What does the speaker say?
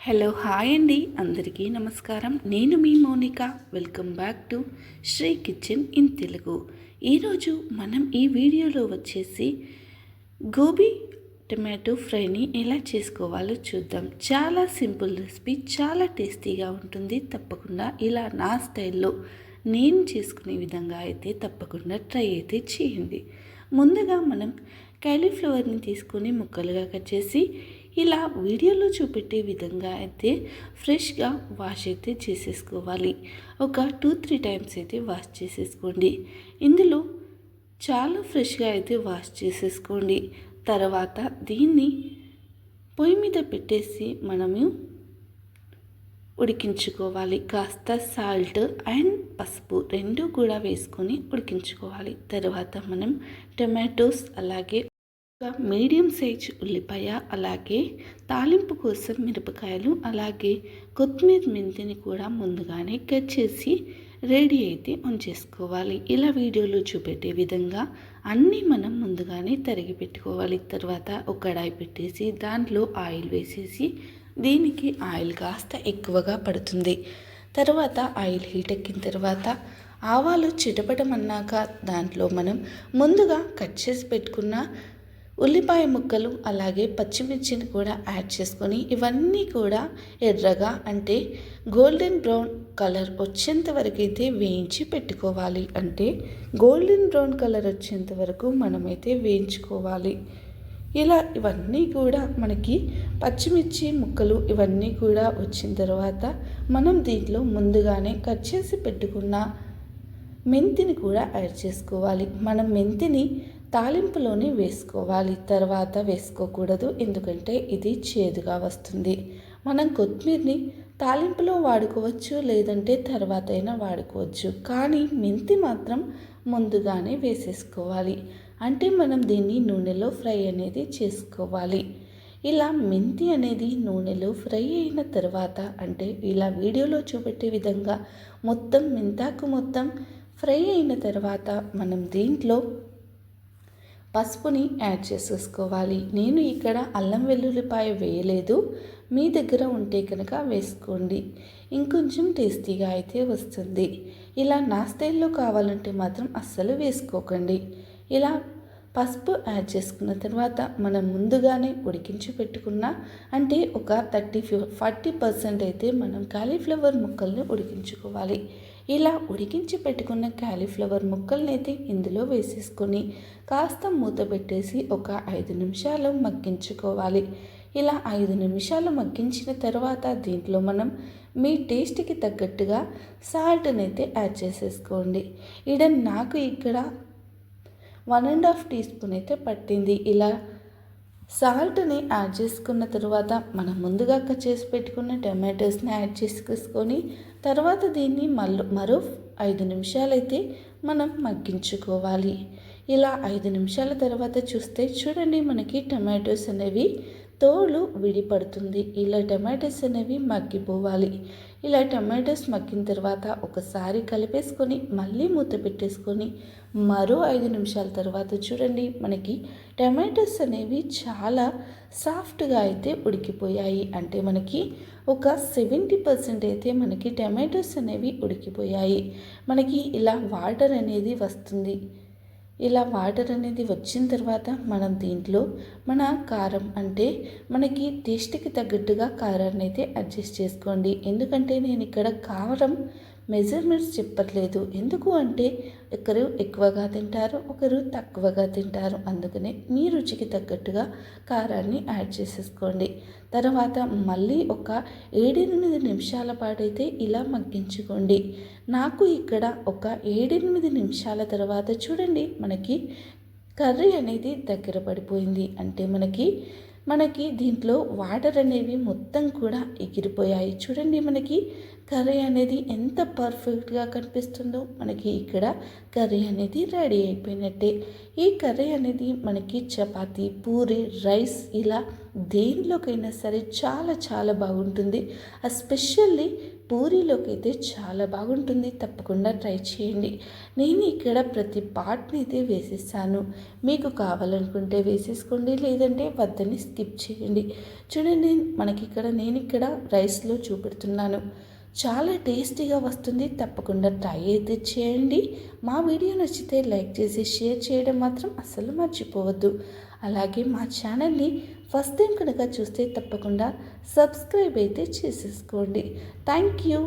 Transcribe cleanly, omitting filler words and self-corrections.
Hello hi అండి, అందరికీ నమస్కారం. నేను మీ Mounika. Welcome back to Sri kitchen in Telugu. ఈరోజు మనం ఈ వీడియోలో వచ్చేసి గోబీ టమాటో ఫ్రైని ఎలా చేసుకోవాలో చూద్దాం. చాలా సింపుల్ రెసిపీ, చాలా టేస్టీగా ఉంటుంది. తప్పకుండా ఇలా నా స్టైల్లో నేను చేసుకునే విధంగా అయితే తప్పకుండా ట్రై అయితే చేయండి. ముందుగా మనం కాలీఫ్లవర్ని తీసుకొని ముక్కలుగా కట్ చేసి ఇలా వీడియోలో చూపెట్టే విధంగా అయితే ఫ్రెష్గా వాష్ అయితే చేసేసుకోవాలి. ఒక 2-3 టైమ్స్ అయితే వాష్ చేసేసుకోండి. ఇందులో చాలా ఫ్రెష్గా అయితే వాష్ చేసేసుకోండి. తర్వాత దీన్ని పొయ్యి మీద పెట్టేసి మనము ఉడికించుకోవాలి. కాస్త సాల్ట్ అండ్ పసుపు రెండు కూడా వేసుకొని ఉడికించుకోవాలి. తర్వాత మనం టమాటోస్, అలాగే మీడియం సైజ్ ఉల్లిపాయ, అలాగే తాలింపు కోసం మిరపకాయలు, అలాగే కొత్తిమీర, మెంతిని కూడా ముందుగానే కట్ చేసి రెడీ అయితే ఉంచేసుకోవాలి. ఇలా వీడియోలో చూపెట్టే విధంగా అన్నీ మనం ముందుగానే తరిగి పెట్టుకోవాలి. తర్వాత ఒక కడాయి పెట్టేసి దాంట్లో ఆయిల్ వేసేసి, దీనికి ఆయిల్ కాస్త ఎక్కువగా పడుతుంది. తర్వాత ఆయిల్ హీట్ ఎక్కిన తర్వాత ఆవాలు చిటపటమన్నాక దాంట్లో మనం ముందుగా కట్ చేసి పెట్టుకున్న ఉల్లిపాయ ముక్కలు, అలాగే పచ్చిమిర్చిని కూడా యాడ్ చేసుకొని ఇవన్నీ కూడా ఎర్రగా అంటే గోల్డెన్ బ్రౌన్ కలర్ వచ్చేంత వరకు అయితే వేయించి పెట్టుకోవాలి. అంటే గోల్డెన్ బ్రౌన్ కలర్ వచ్చేంత వరకు మనమైతే వేయించుకోవాలి. ఇలా ఇవన్నీ కూడా మనకి పచ్చిమిర్చి ముక్కలు ఇవన్నీ కూడా వచ్చిన తర్వాత మనం దీంట్లో ముందుగానే కట్ చేసి పెట్టుకున్న మెంతిని కూడా యాడ్ చేసుకోవాలి. మనం మెంతిని తాలింపులోనే వేసుకోవాలి, తర్వాత వేసుకోకూడదు, ఎందుకంటే ఇది చేదుగా వస్తుంది. మనం కొత్తిమీరని తాలింపులో వాడుకోవచ్చు, లేదంటే తర్వాత అయినా వాడుకోవచ్చు, కానీ మెంతి మాత్రం ముందుగానే వేసేసుకోవాలి. అంటే మనం దీన్ని నూనెలో ఫ్రై అనేది చేసుకోవాలి. ఇలా మెంతి అనేది నూనెలో ఫ్రై అయిన తర్వాత, అంటే ఇలా వీడియోలో చూపెట్టే విధంగా మొత్తం మెంతాకు మొత్తం ఫ్రై అయిన తర్వాత మనం దీంట్లో పసుపుని యాడ్ చేసేసుకోవాలి. నేను ఇక్కడ అల్లం వెల్లుల్లిపాయ వేయలేదు, మీ దగ్గర ఉంటే కనుక వేసుకోండి, ఇంకొంచెం టేస్టీగా అయితే వస్తుంది. ఇలా నా స్టైల్లో కావాలంటే మాత్రం అస్సలు వేసుకోకండి. ఇలా పసుపు యాడ్ చేసుకున్న తర్వాత మనం ముందుగానే ఉడికించి పెట్టుకున్న, అంటే ఒక 30-40% అయితే మనం కాలీఫ్లవర్ ముక్కల్ని ఉడికించుకోవాలి. ఇలా ఉడికించి పెట్టుకున్న కాలీఫ్లవర్ ముక్కల్ని అయితే ఇందులో వేసేసుకొని కాస్త మూత పెట్టేసి ఒక 5 నిమిషాలు మగ్గించుకోవాలి. ఇలా 5 నిమిషాలు మగ్గించిన తర్వాత దీంట్లో మనం మీ టేస్ట్కి తగ్గట్టుగా సాల్ట్ని అయితే యాడ్ చేసేసుకోండి. నాకు ఇక్కడ 1.5 టీ స్పూన్ అయితే పట్టింది. ఇలా సాల్ట్ని యాడ్ చేసుకున్న తర్వాత మనం ముందుగా కట్ చేసి పెట్టుకున్న టమాటోస్ని యాడ్ చేసుకొని తర్వాత దీన్ని మరో 5 నిమిషాలైతే మనం మగ్గించుకోవాలి. ఇలా 5 నిమిషాల తర్వాత చూస్తే చూడండి, మనకి టమాటోస్ అనేవి తోలు విడిపడుతుంది. ఇలా టమాటోస్ అనేవి మగ్గిపోవాలి. ఇలా టమాటోస్ మగ్గిన తర్వాత ఒకసారి కలిపేసుకొని మళ్ళీ మూత పెట్టేసుకొని మరో 5 నిమిషాల తర్వాత చూడండి, మనకి టమాటోస్ అనేవి చాలా సాఫ్ట్గా అయితే ఉడికిపోయాయి. అంటే మనకి ఒక 70% అయితే మనకి టమాటోస్ అనేవి ఉడికిపోయాయి. మనకి ఇలా వాటర్ అనేది వస్తుంది. ఇలా వాటర్ అనేది వచ్చిన తర్వాత మనం దీంట్లో మన కారం, అంటే మనకి టేస్ట్కి తగ్గట్టుగా కారాన్ని అయితే అడ్జస్ట్ చేసుకోండి. ఎందుకంటే నేను ఇక్కడ కారం మెజర్మెంట్స్ చెప్పట్లేదు. ఎందుకు అంటే ఒకరు ఎక్కువగా తింటారు, ఒకరు తక్కువగా తింటారు. అందుకనే మీ రుచికి తగ్గట్టుగా కారాన్ని యాడ్ చేసేసుకోండి. తర్వాత మళ్ళీ ఒక 7-8 నిమిషాల పాటైతే ఇలా మగ్గించుకోండి. నాకు ఇక్కడ ఒక 7-8 నిమిషాల తర్వాత చూడండి, మనకి కర్రీ అనేది దగ్గర పడిపోయింది. అంటే మనకి దీంట్లో వాటర్ అనేవి మొత్తం కూడా ఎగిరిపోయాయి. చూడండి, మనకి కర్రీ అనేది ఎంత పర్ఫెక్ట్గా కనిపిస్తుందో. మనకి ఇక్కడ కర్రీ అనేది రెడీ అయిపోయినట్టే. ఈ కర్రీ అనేది మనకి చపాతీ, పూరి, రైస్ ఇలా దేనిలోకైనా సరే చాలా చాలా బాగుంటుంది. ఎస్పెషల్లీ పూరీలోకి అయితే చాలా బాగుంటుంది. తప్పకుండా ట్రై చేయండి. నేను ఇక్కడ ప్రతి పార్ట్ని అయితే వేసేసాను. మీకు కావాలనుకుంటే వేసేసుకోండి, లేదంటే వద్దని స్కిప్ చేయండి. చూడండి, నేను ఇక్కడ రైస్లో చూపెడుతున్నాను. చాలా టేస్టీగా వస్తుంది. తప్పకుండా ట్రై అయితే చేయండి. మా వీడియో నచ్చితే లైక్ చేసి షేర్ చేయడం మాత్రం అస్సలు మర్చిపోవద్దు. అలాగే మా ఛానల్ని ఫస్ట్ టైం కనుక చూస్తే తప్పకుండా సబ్స్క్రైబ్ అయితే చేసేసుకోండి. Thank you.